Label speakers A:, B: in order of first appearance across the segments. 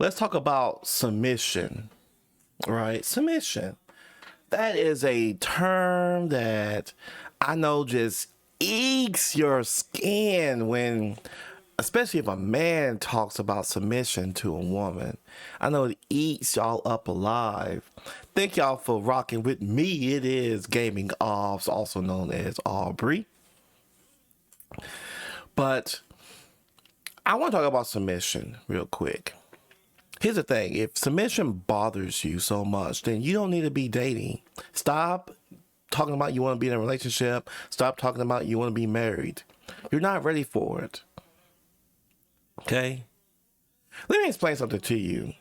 A: Let's talk about submission, right? Submission. That is a term that I know just aches your skin when, especially if a man talks about submission to a woman. I know it eats y'all up alive. Thank y'all for rocking with me. It is GamingAubs, also known as Aubrey. But I want to talk about submission real quick. Here's the thing, if submission bothers you so much, then you don't need to be dating. Stop talking about you want to be in a relationship. Stop talking about you want to be married. You're not ready for it. Okay? Let me explain something to you.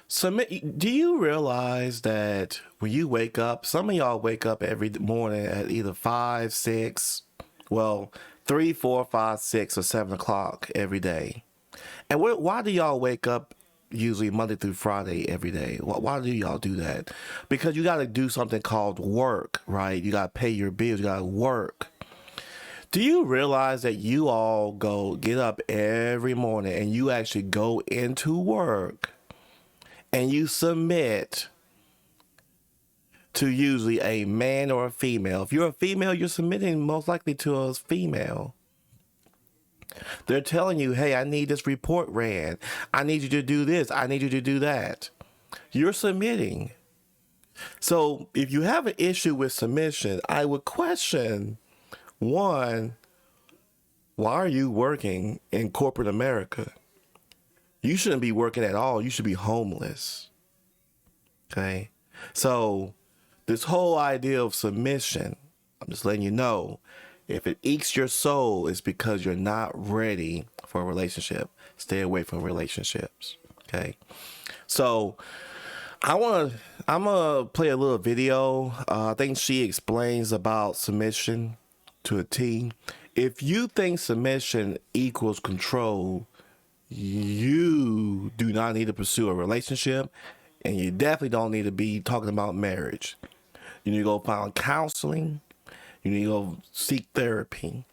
A: Do you realize that when you wake up, some of y'all wake up every morning at either 5, 6, well, 3, 4, 5, 6, or 7 o'clock every day? And why do y'all wake up usually Monday through Friday every day? Why do y'all do that? Because you got to do something called work, right? You got to pay your bills. You got to work. Do you realize that you all get up every morning and you actually go into work and you submit to usually a man or a female? If you're a female, you're submitting most likely to a female. They're telling you, hey, I need this report ran. I need you to do this. I need you to do that. You're submitting. So if you have an issue with submission, I would question, one, why are you working in corporate America? You shouldn't be working at all. You should be homeless. Okay? So this whole idea of submission, I'm just letting you know, if it aches your soul, it's because you're not ready for a relationship. Stay away from relationships. Okay. So I'm gonna play a little video. I think she explains about submission to a T. If you think submission equals control, you do not need to pursue a relationship, and you definitely don't need to be talking about marriage. You need to go find counseling. You need to go seek therapy.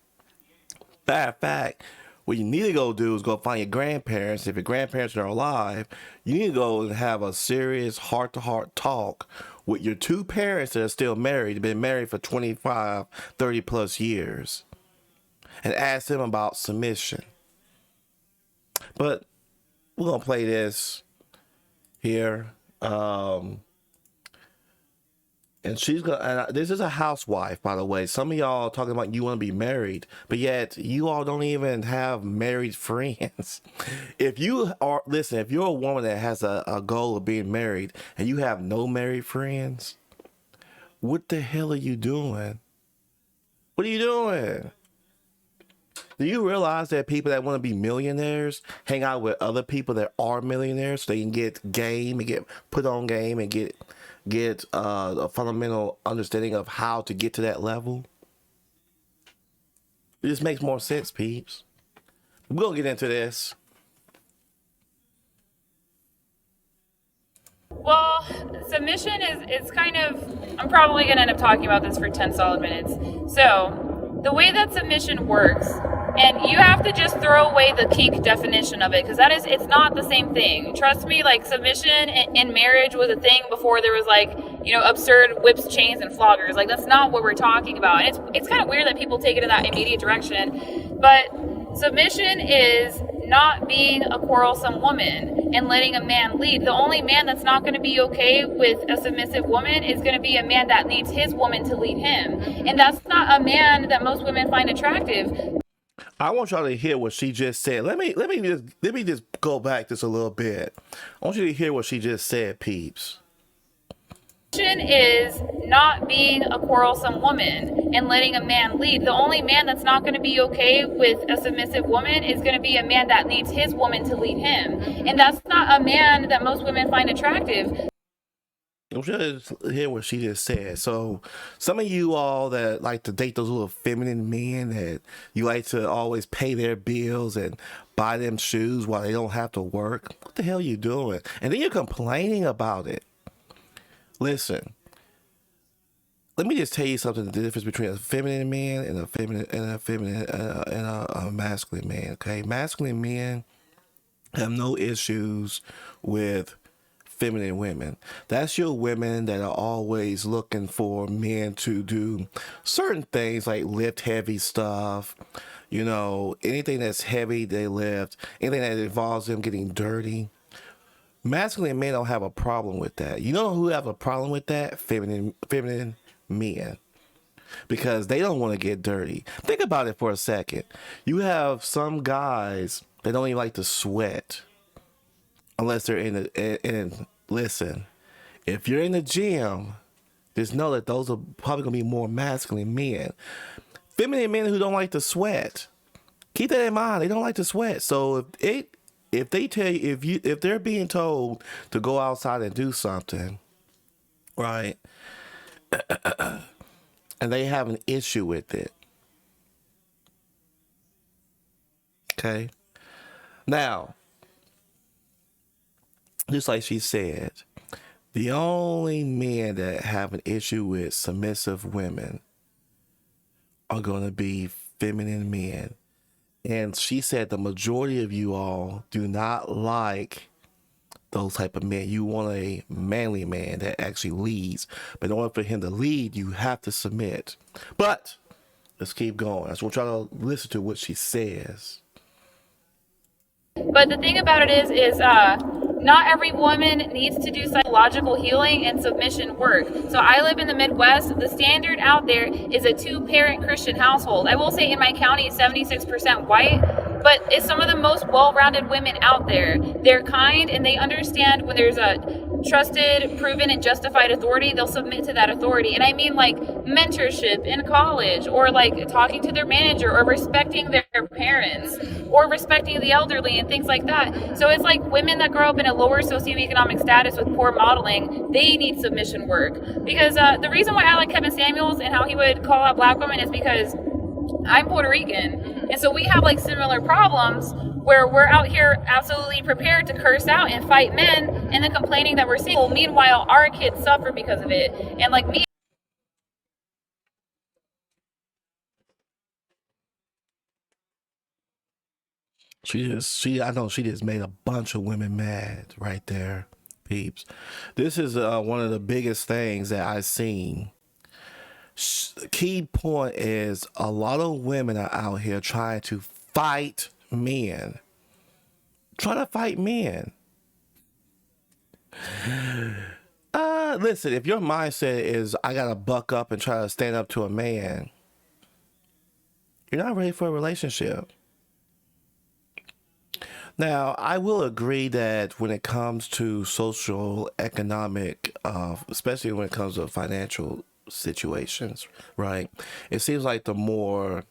A: Matter of fact, what you need to go do is go find your grandparents. If your grandparents are alive, you need to go and have a serious heart-to-heart talk with your two parents that are still married, been married for 25, 30 plus years, and ask them about submission. But we're going to play this here. And she's gonna. And this is a housewife, by the way. Some of y'all talking about you want to be married, but yet you all don't even have married friends. If you're a woman that has a goal of being married and you have no married friends, what the hell are you doing? What are you doing? Do you realize that people that want to be millionaires hang out with other people that are millionaires so they can get game and get put on game and get a fundamental understanding of how to get to that level? It just makes more sense, peeps. We'll get into this.
B: Well, submission is kind of, I'm probably going to end up talking about this for 10 solid minutes. So, the way that submission works, and you have to just throw away the kink definition of it, because it's not the same thing. Trust me, like, submission in marriage was a thing before there was, like, absurd whips, chains, and floggers. Like, that's not what we're talking about. And it's kind of weird that people take it in that immediate direction. But submission is not being a quarrelsome woman and letting a man lead. The only man that's not going to be okay with a submissive woman is going to be a man that needs his woman to lead him. And that's not a man that most women find attractive.
A: I want y'all to hear what she just said. Let me just go back just a little bit. I want you to hear what she just said, peeps.
B: Is not being a quarrelsome woman and letting a man lead. The only man that's not going to be okay with a submissive woman is going to be a man that needs his woman to lead him. And that's not a man that most women find attractive.
A: I want you to hear what she just said. So some of you all that like to date those little feminine men that you like to always pay their bills and buy them shoes while they don't have to work, what the hell are you doing? And then you're complaining about it. Listen, let me just tell you something, the difference between a feminine man and a masculine man, okay? Masculine men have no issues with feminine women. That's your women that are always looking for men to do certain things like lift heavy stuff. You know, anything that's heavy they lift, anything that involves them getting dirty. Masculine men don't have a problem with that. You know who have a problem with that? Feminine men. Because they don't want to get dirty. Think about it for a second. You have some guys that don't even like to sweat unless they're in the and listen, if you're in the gym, just know that those are probably gonna be more masculine men. Feminine men who don't like to sweat. Keep that in mind. They don't like to sweat. So if they tell you if they're being told to go outside and do something, right, and they have an issue with it, okay. Now, just like she said, the only men that have an issue with submissive women are going to be feminine men. And she said the majority of you all do not like those type of men. You want a manly man that actually leads. But in order for him to lead, you have to submit. But let's keep going. So we'll try to listen to what she says.
B: But the thing about it is not every woman needs to do psychological healing and submission work. So I live in the Midwest. The standard out there is a 2-parent Christian household. I will say in my county, 76% white, but it's some of the most well-rounded women out there. They're kind and they understand when there's a trusted, proven, and justified authority, they'll submit to that authority. And I mean like mentorship in college, or like talking to their manager, or respecting their parents, or respecting the elderly and things like that. So it's like women that grow up in a lower socioeconomic status with poor modeling, they need submission work. Because the reason why I like Kevin Samuels and how he would call out black women is because I'm Puerto Rican. And so we have like similar problems where we're out here absolutely prepared to curse out and fight men and then complaining that we're single. Meanwhile, our kids suffer because of it. And like me,
A: I know she just made a bunch of women mad right there, peeps. This is one of the biggest things that I've seen. Key point is a lot of women are out here trying to fight men. Trying to fight men. Listen, if your mindset is I gotta buck up and try to stand up to a man, you're not ready for a relationship. Now, I will agree that when it comes to social, economic, especially when it comes to financial situations, right? It seems like the more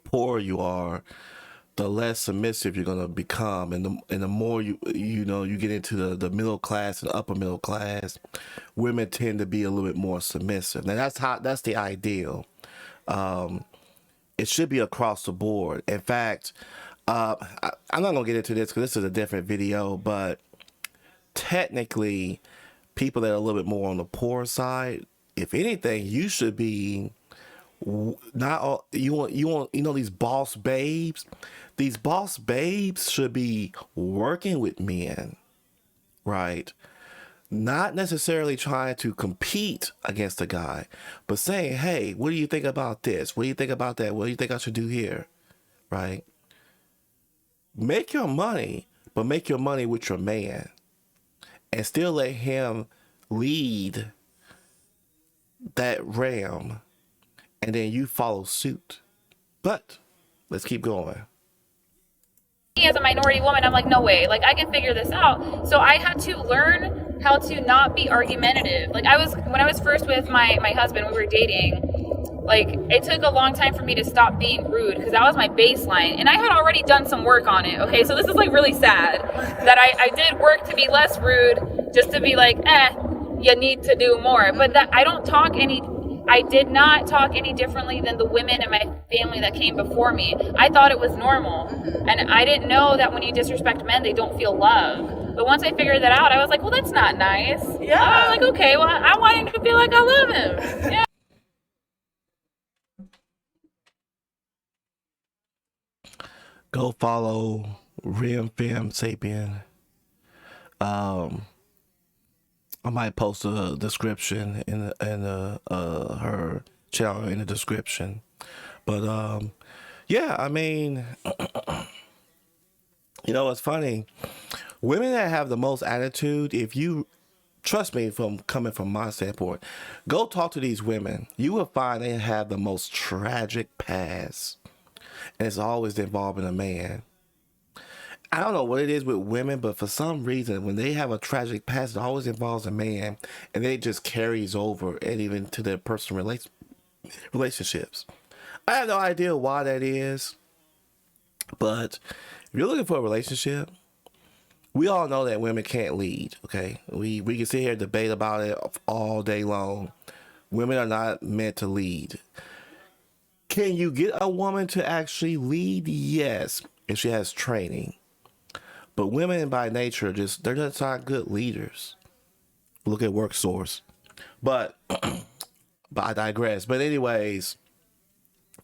A: poor you are, the less submissive you're gonna become, and the more you get into the middle class and upper middle class, women tend to be a little bit more submissive. Now that's the ideal. It should be across the board. In fact, I'm not gonna get into this because this is a different video, but technically, people that are a little bit more on the poor side, if anything, you should be not all, you know these boss babes. These boss babes should be working with men, right? Not necessarily trying to compete against a guy, but saying, hey, what do you think about this? What do you think about that? What do you think I should do here? Right? Make your money, but make your money with your man and still let him lead that realm, and then you follow suit. But let's keep going.
B: as a minority woman, I'm like, no way, like I can figure this out. So I had to learn how to not be argumentative. Like when I was first with my husband, we were dating, like it took a long time for me to stop being rude because that was my baseline, and I had already done some work on it. Okay, so this is like really sad that I did work to be less rude, just to be like, you need to do more. But that I did not talk any differently than the women in my family that came before me. I thought it was normal. And I didn't know that when you disrespect men, they don't feel love. But once I figured that out, I was like, well, that's not nice. Yeah. I was like, okay, well, I want him to feel like I love him. Yeah.
A: Go follow Rim Fam Sapien. I might post a description in her channel in the description. But yeah, I mean, it's funny. Women that have the most attitude, if you trust me from coming from my standpoint, go talk to these women. You will find they have the most tragic past. And it's always involving a man. I don't know what it is with women, but for some reason, when they have a tragic past, it always involves a man, and then it just carries over and even to their personal relationships. I have no idea why that is, but if you're looking for a relationship, we all know that women can't lead. Okay, we can sit here and debate about it all day long. Women are not meant to lead. Can you get a woman to actually lead? Yes, if she has training. But women by nature, they're just not good leaders. Look at work source. But but I digress. But anyways,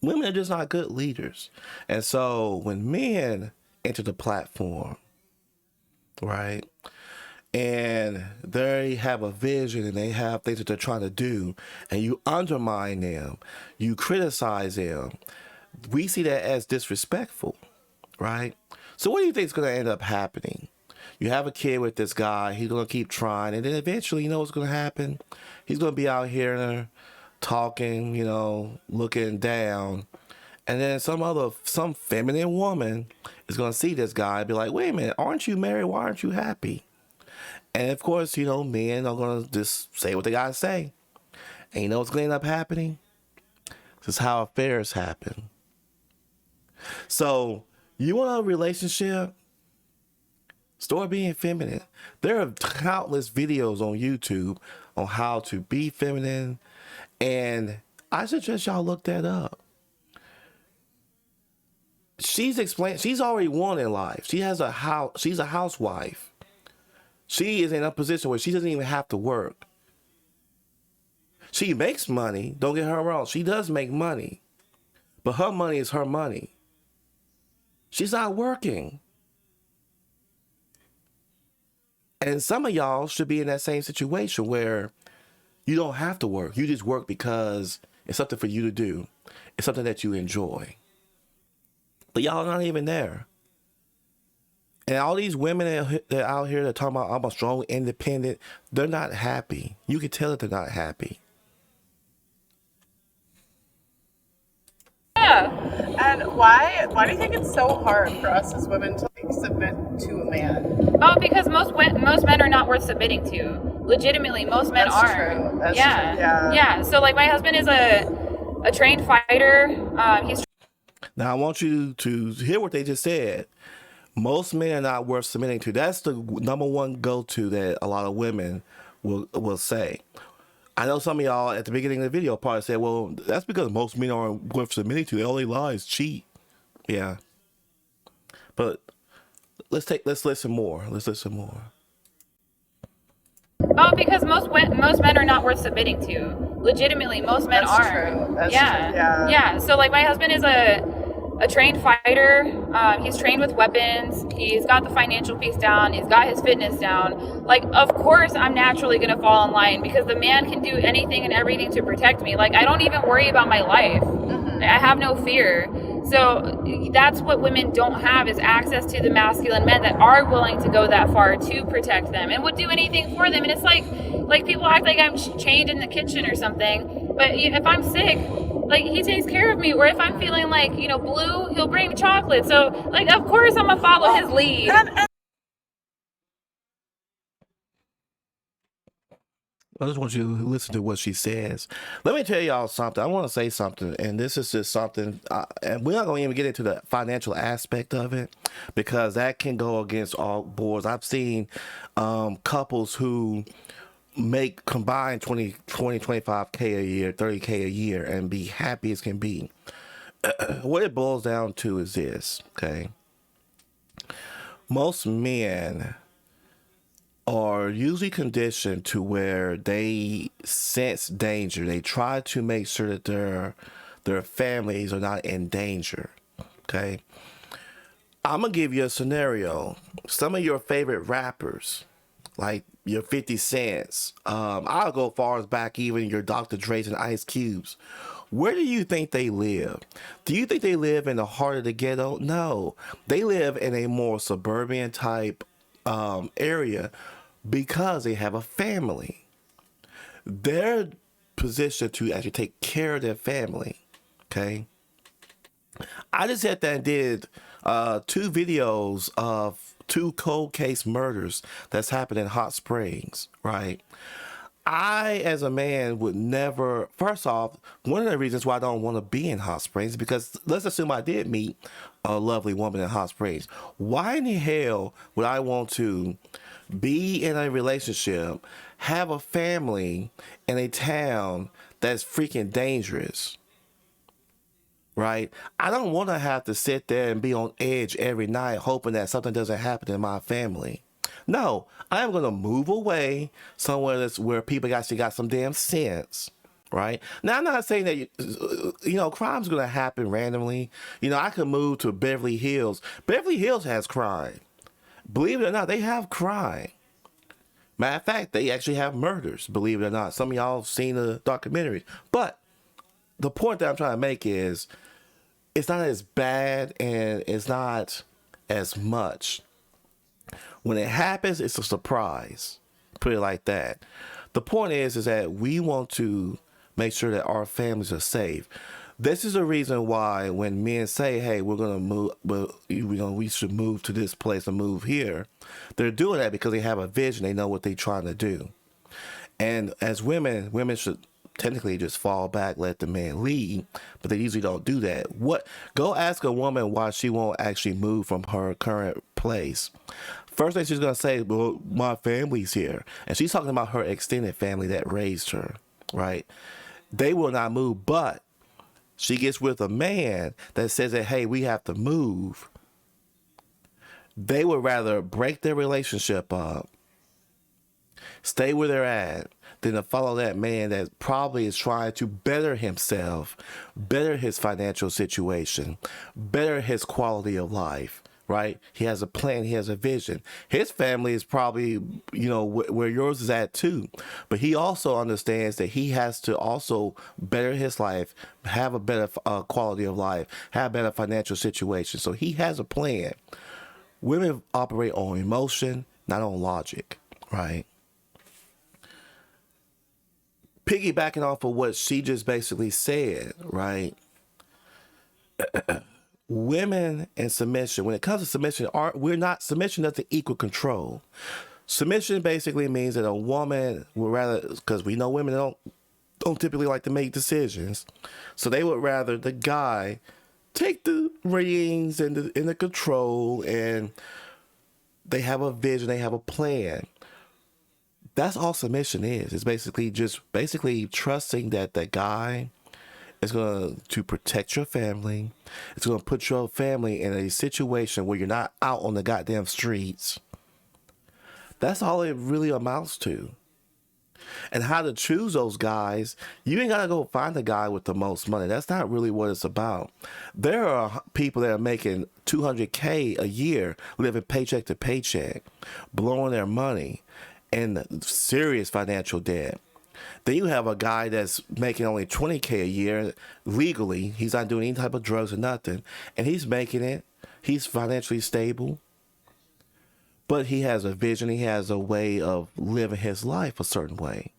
A: women are just not good leaders. And so when men enter the platform, right, and they have a vision and they have things that they're trying to do, and you undermine them, you criticize them, we see that as disrespectful, right? So what do you think is going to end up happening? You have a kid with this guy, he's going to keep trying, and then eventually, you know what's going to happen? He's going to be out here talking, looking down, and then some feminine woman is going to see this guy and be like, wait a minute, aren't you married? Why aren't you happy? And of course, men are going to just say what they got to say. And you know what's going to end up happening? This is how affairs happen. So, you want a relationship? Start being feminine. There are countless videos on YouTube on how to be feminine, and I suggest y'all look that up. She's already won in life. She has a house. She's a housewife. She is in a position where she doesn't even have to work. She makes money. Don't get her wrong. She does make money, but her money is her money. She's not working. And some of y'all should be in that same situation where you don't have to work. You just work because it's something for you to do. It's something that you enjoy. But y'all are not even there. And all these women that are out here that are talking about I'm a strong, independent, they're not happy. You can tell that they're not happy.
B: Yeah.
C: And why do you think it's so hard for us as women to submit to a man?
B: Oh, because most men are not worth submitting to. Legitimately, most men
C: That's
B: aren't.
C: true. That's
B: Yeah.
C: true. Yeah.
B: Yeah. So like my husband is a trained fighter. He's
A: Now I want you to hear what they just said. Most men are not worth submitting to. That's the number one go-to that a lot of women will say. I know some of y'all at the beginning of the video probably said, well, that's because most men aren't worth submitting to. They only lie is cheat. Yeah. But let's listen more. Let's listen more.
B: Oh, because most men are not worth submitting to. Legitimately, most men
C: That's
B: aren't.
C: true. That's
B: Yeah.
C: true. Yeah.
B: Yeah. So like my husband is a trained fighter. He's trained with weapons. He's got the financial piece down. He's got his fitness down. Like, of course, I'm naturally going to fall in line because the man can do anything and everything to protect me. Like, I don't even worry about my life. I have no fear. So that's what women don't have is access to the masculine men that are willing to go that far to protect them and would do anything for them. And it's like people act like I'm chained in the kitchen or something. But if I'm sick, like he takes care of me. Or if I'm feeling like, blue, he'll bring chocolate. So like, of course I'm gonna follow his lead.
A: I just want you to listen to what she says. Let me tell y'all something. I want to say something, and this is just something, and we're not going to even get into the financial aspect of it because that can go against all boards. I've seen couples who make combined 25K a year, 30K a year, and be happy as can be. What it boils down to is this, okay? Most men are usually conditioned to where they sense danger. They try to make sure that their families are not in danger. Okay. I'm gonna give you a scenario. Some of your favorite rappers, like your 50 Cents, I'll go far as back even your Dr. Dre's and Ice Cubes. Where do you think they live? Do you think they live in the heart of the ghetto? No, they live in a more suburban type area because they have a family. They're positioned to actually take care of their family. Okay. I just sat there and did two videos of two cold case murders that's happened in Hot Springs, right? I, as a man, would never. First off, one of the reasons why I don't want to be in Hot Springs is because let's assume I did meet a lovely woman in Hot Springs. Why in the hell would I want to be in a relationship, have a family in a town that's freaking dangerous? Right? I don't want to have to sit there and be on edge every night hoping that something doesn't happen in my family. No, I am going to move away somewhere that's where people actually got some damn sense. Right? Now, I'm not saying that, crime's going to happen randomly. I could move to Beverly Hills. Beverly Hills has crime. Believe it or not, they have crime. Matter of fact, they actually have murders, believe it or not. Some of y'all have seen the documentaries. But the point that I'm trying to make is it's not as bad and it's not as much. When it happens, it's a surprise. Put it like that. The point is that we want to make sure that our families are safe. This is the reason why when men say, "Hey, we're gonna move, but we should move to this place and move here," they're doing that because they have a vision. They know what they're trying to do. And as women should technically just fall back, let the man lead, but they usually don't do that. Go ask a woman why she won't actually move from her current place. First thing she's gonna say, well, my family's here. And she's talking about her extended family that raised her, right? They will not move, but she gets with a man that says that, hey, we have to move. They would rather break their relationship up, stay where they're at, than to follow that man that probably is trying to better himself, better his financial situation, better his quality of life, right? He has a plan, he has a vision. His family is probably, where yours is at too. But he also understands that he has to also better his life, have a better quality of life, have a better financial situation. So he has a plan. Women operate on emotion, not on logic, right? Piggybacking off of what she just basically said, right? Women and submission, when it comes to submission, submission doesn't equal control. Submission basically means that a woman would rather, because we know women don't typically like to make decisions, so they would rather the guy take the reins and the control, and they have a vision, they have a plan. That's all submission is. It's basically trusting that the guy is going to protect your family. It's going to put your family in a situation where you're not out on the goddamn streets. That's all it really amounts to. And how to choose those guys, you ain't got to go find the guy with the most money. That's not really what it's about. There are people that are making $200K a year, living paycheck to paycheck, blowing their money, and serious financial debt. Then you have a guy that's making only $20K a year legally. He's not doing any type of drugs or nothing, and he's making it. He's financially stable, but he has a vision. He has a way of living his life a certain way.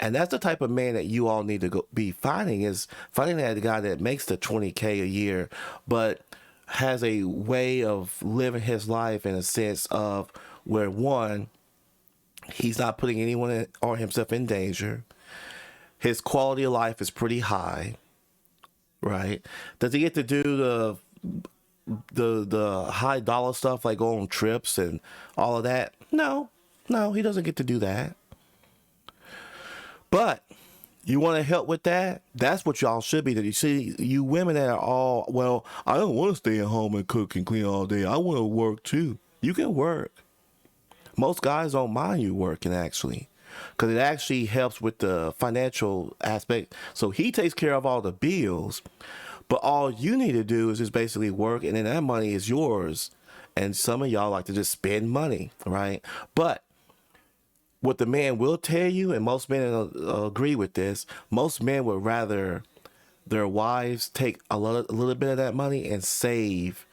A: And that's the type of man that you all need to be finding that guy that makes the $20K a year, but has a way of living his life in a sense of where, one, he's not putting anyone or himself in danger. His quality of life is pretty high, right? Does he get to do the high dollar stuff like go on trips and all of that? No, he doesn't get to do that. But you want to help with that? That's what y'all should be. You see, you women that are all, well, I don't want to stay at home and cook and clean all day. I want to work too. You can work. Most guys don't mind you working, actually, because it actually helps with the financial aspect. So he takes care of all the bills, But all you need to do is just basically work, and then that money is yours. And some of y'all like to just spend money, right? But what the man will tell you, and most men agree with this, most men would rather their wives take a little bit of that money and save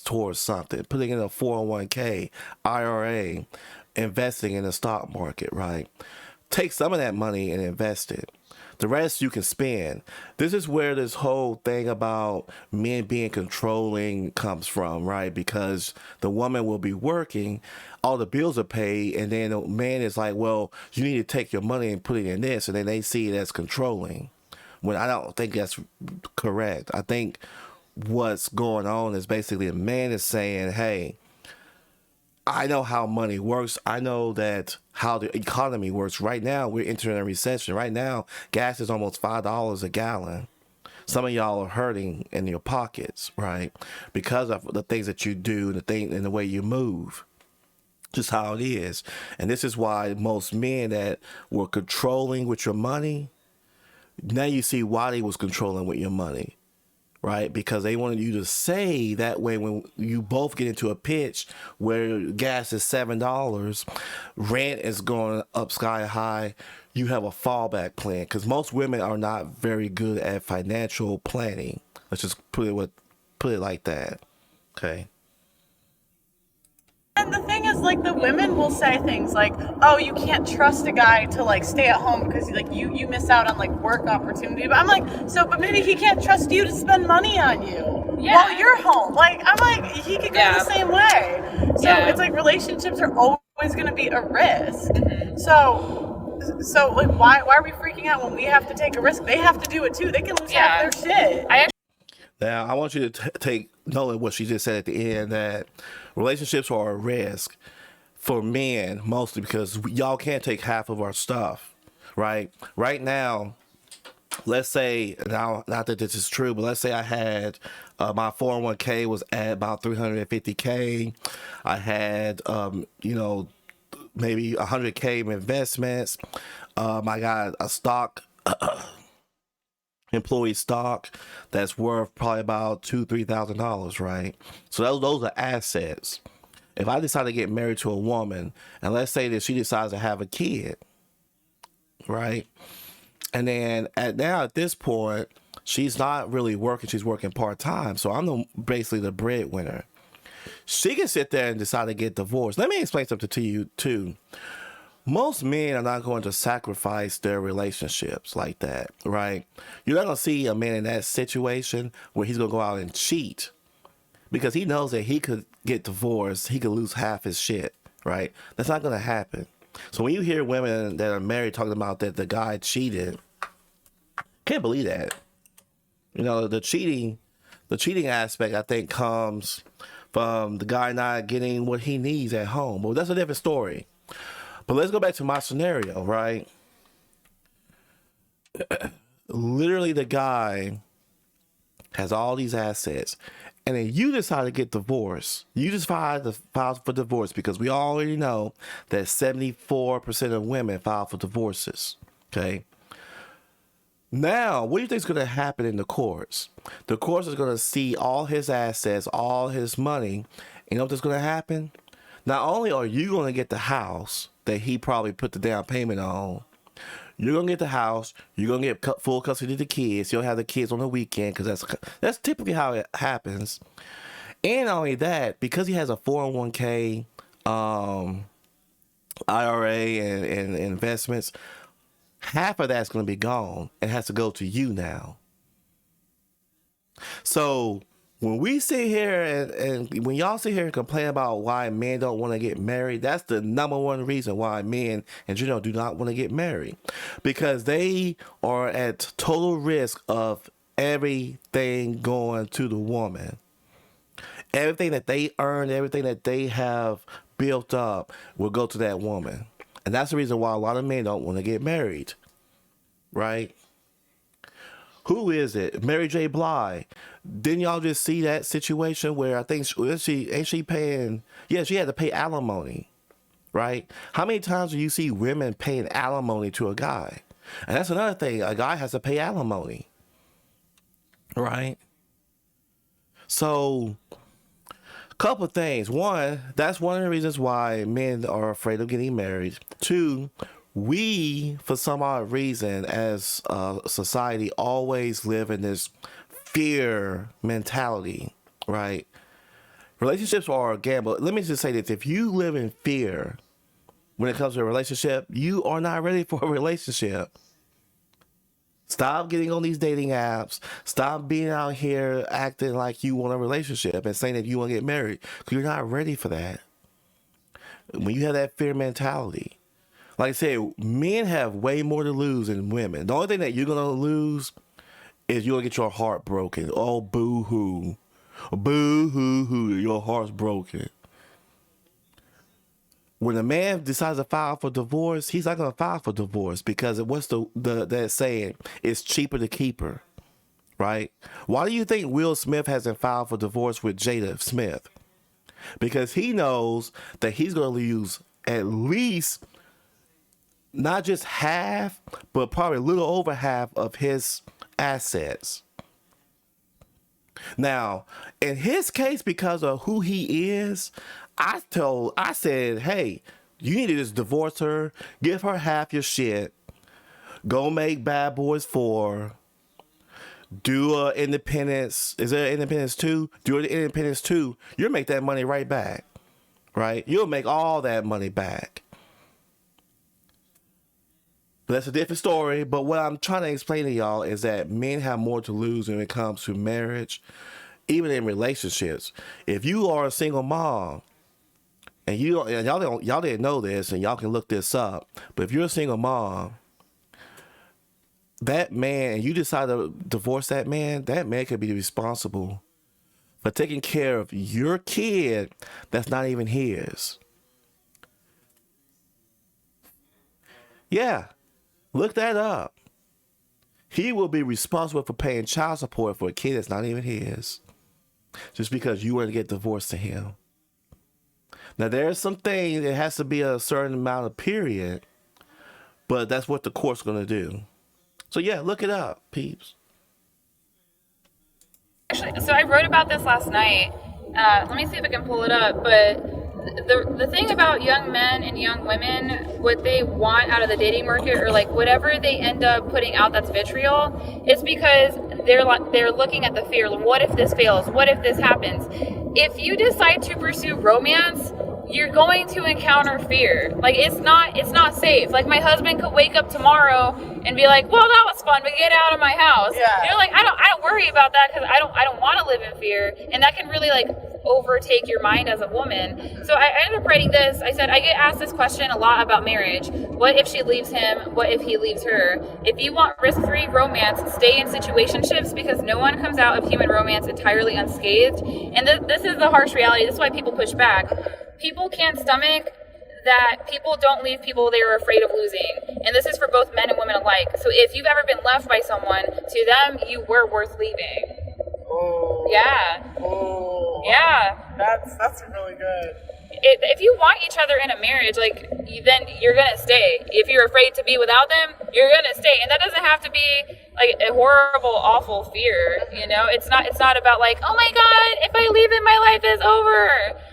A: towards something, putting in a 401k, IRA, investing in the stock market, right? Take some of that money and invest it. The rest you can spend. This is where this whole thing about men being controlling comes from, right? Because the woman will be working, all the bills are paid, and then the man is like, well, you need to take your money and put it in this, and then they see it as controlling. When I don't think that's correct. I think what's going on is basically a man is saying, hey, I know how money works. I know that how the economy works. Right now, we're entering a recession. Right now, gas is almost $5 a gallon. Some of y'all are hurting in your pockets, right? Because of the things that you do, the thing and the way you move. Just how it is. And this is why most men that were controlling with your money, now you see why they was controlling with your money. Right? Because they wanted you to save. That way when you both get into a pitch where gas is $7, rent is going up sky high, you have a fallback plan. Because most women are not very good at financial planning. Let's just put it like that. Okay.
C: And the thing is, like, the women will say things like, "Oh, you can't trust a guy to like stay at home because like you miss out on like work opportunity." But I'm like, but maybe he can't trust you to spend money on you while you're home. Like, I'm like, he could go the same way. So it's like relationships are always going to be a risk. So like, why are we freaking out when we have to take a risk? They have to do it too. They can lose half their shit.
A: Now, I want you to take note of what she just said at the end, that relationships are a risk for men, mostly because y'all can't take half of our stuff, right? Right now, let's say, now, not that this is true, but let's say I had my 401k was at about 350k. I had, maybe 100k in investments. I got a stock employee stock that's worth probably about $2,000-$3,000, right? So those are assets. If I decide to get married to a woman, and let's say that she decides to have a kid, right? And then at this point, she's not really working; she's working part-time. So I'm basically the breadwinner. She can sit there and decide to get divorced. Let me explain something to you too. Most men are not going to sacrifice their relationships like that, right? You're not going to see a man in that situation where he's going to go out and cheat because he knows that he could get divorced. He could lose half his shit, right? That's not going to happen. So when you hear women that are married talking about that the guy cheated, can't believe that. The cheating aspect, I think, comes from the guy not getting what he needs at home. Well, that's a different story. But let's go back to my scenario, right? Literally, the guy has all these assets, and then you decide to get divorced. You just file for divorce because we already know that 74% of women file for divorces. Okay. Now, what do you think is going to happen in the courts? The courts is going to see all his assets, all his money. You know what's going to happen? Not only are you going to get the house that he probably put the down payment on, you're going to get the house, you're going to get full custody of the kids, you'll have the kids on the weekend because that's typically how it happens. And not only that, because he has a 401k, IRA and investments, half of that's going to be gone and has to go to you now. So when we sit here and when y'all sit here and complain about why men don't want to get married, that's the number one reason why men in general do not want to get married. Because they are at total risk of everything going to the woman. Everything that they earn, everything that they have built up will go to that woman. And that's the reason why a lot of men don't want to get married. Right? Who is it? Mary J. Blige. Didn't y'all just see that situation where I think she paying? Yeah, she had to pay alimony, right? How many times do you see women paying alimony to a guy? And that's another thing. A guy has to pay alimony, right? So, couple things. One, that's one of the reasons why men are afraid of getting married. Two, we, for some odd reason, as a society, always live in this fear mentality, right? Relationships are a gamble. Let me just say this. If you live in fear when it comes to a relationship, you are not ready for a relationship. Stop getting on these dating apps. Stop being out here acting like you want a relationship and saying that you want to get married, because you're not ready for that. When you have that fear mentality, like I said, men have way more to lose than women. The only thing that you're going to lose is you're going to get your heart broken. Oh, boo hoo. Boo hoo hoo. Your heart's broken. When a man decides to file for divorce, he's not gonna file for divorce because what's the that saying? It's cheaper to keep her, right? Why do you think Will Smith hasn't filed for divorce with Jada Smith? Because he knows that he's gonna lose at least not just half, but probably a little over half of his assets. Now, in his case, because of who he is, I said, hey, you need to just divorce her, give her half your shit, go make Bad Boys 4, do a Independence. Is there Independence 2? Do an Independence 2. You'll make that money right back, right? You'll make all that money back. That's a different story, but what I'm trying to explain to y'all is that men have more to lose when it comes to marriage, even in relationships. If you are a single mom, and y'all didn't know this, and y'all can look this up, but if you're a single mom, that man, and you decide to divorce that man could be responsible for taking care of your kid that's not even his. Yeah. Look that up. He will be responsible for paying child support for a kid that's not even his, just because you want to get divorced to him. Now, there's some things, it has to be a certain amount of period, but that's what the court's going to do. So, yeah, look it up, peeps.
B: Actually, so I wrote about this last night. Let me see if I can pull it up, but the thing about young men and young women, what they want out of the dating market, or like whatever they end up putting out that's vitriol, it's because they're looking at the fear. What if this fails? What if this happens? If you decide to pursue romance, you're going to encounter fear. Like it's not safe. Like my husband could wake up tomorrow and be like, "Well, that was fun, but get out of my house."
C: Yeah.
B: You're like, I don't worry about that because I don't want to live in fear, and that can really like overtake your mind as a woman. So I ended up writing this. I said, I get asked this question a lot about marriage. What if she leaves him? What if he leaves her? If you want risk-free romance, stay in situationships, because no one comes out of human romance entirely unscathed. And this is the harsh reality. This is why people push back. People can't stomach that people don't leave people they are afraid of losing. And this is for both men and women alike. So if you've ever been left by someone, to them, you were worth leaving.
C: Oh.
B: Yeah.
C: Oh.
B: Yeah.
C: That's really good.
B: If you want each other in a marriage, like, then you're gonna stay. If you're afraid to be without them, you're gonna stay. And that doesn't have to be like a horrible, awful fear. You know, it's not about like, oh my God, if I leave him, my life is over.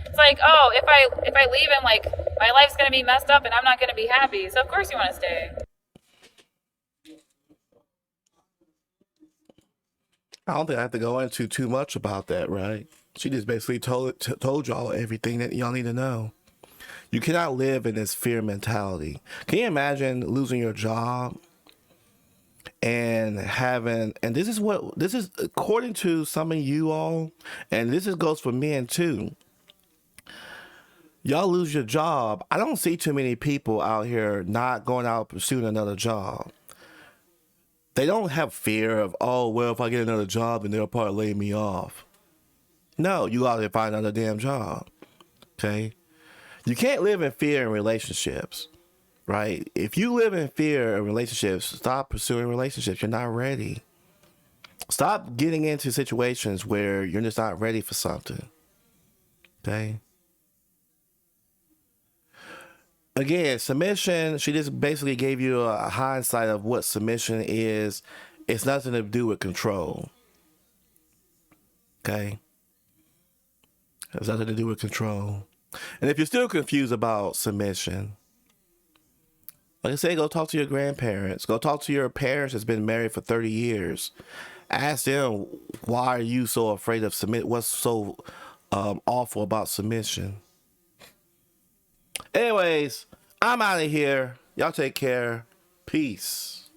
B: It's like, oh, if I leave him, like, my life's gonna be messed up and I'm not gonna be happy. So of course you want to stay.
A: I don't think I have to go into too much about that, right? She just basically told y'all everything that y'all need to know. You cannot live in this fear mentality. Can you imagine losing your job and this is according to some of you all, and goes for men too. Y'all lose your job. I don't see too many people out here not going out pursuing another job. They don't have fear of, oh, well, if I get another job, then they'll probably lay me off. No, you got to find another damn job. Okay? You can't live in fear in relationships, right? If you live in fear in relationships, stop pursuing relationships. You're not ready. Stop getting into situations where you're just not ready for something. Okay? Again, submission, she just basically gave you a hindsight of what submission is. It's nothing to do with control. Okay? It has nothing to do with control. And if you're still confused about submission, like I say, go talk to your grandparents. Go talk to your parents that's been married for 30 years. Ask them, why are you so afraid of submit? What's so awful about submission? Anyways, I'm out of here. Y'all take care. Peace.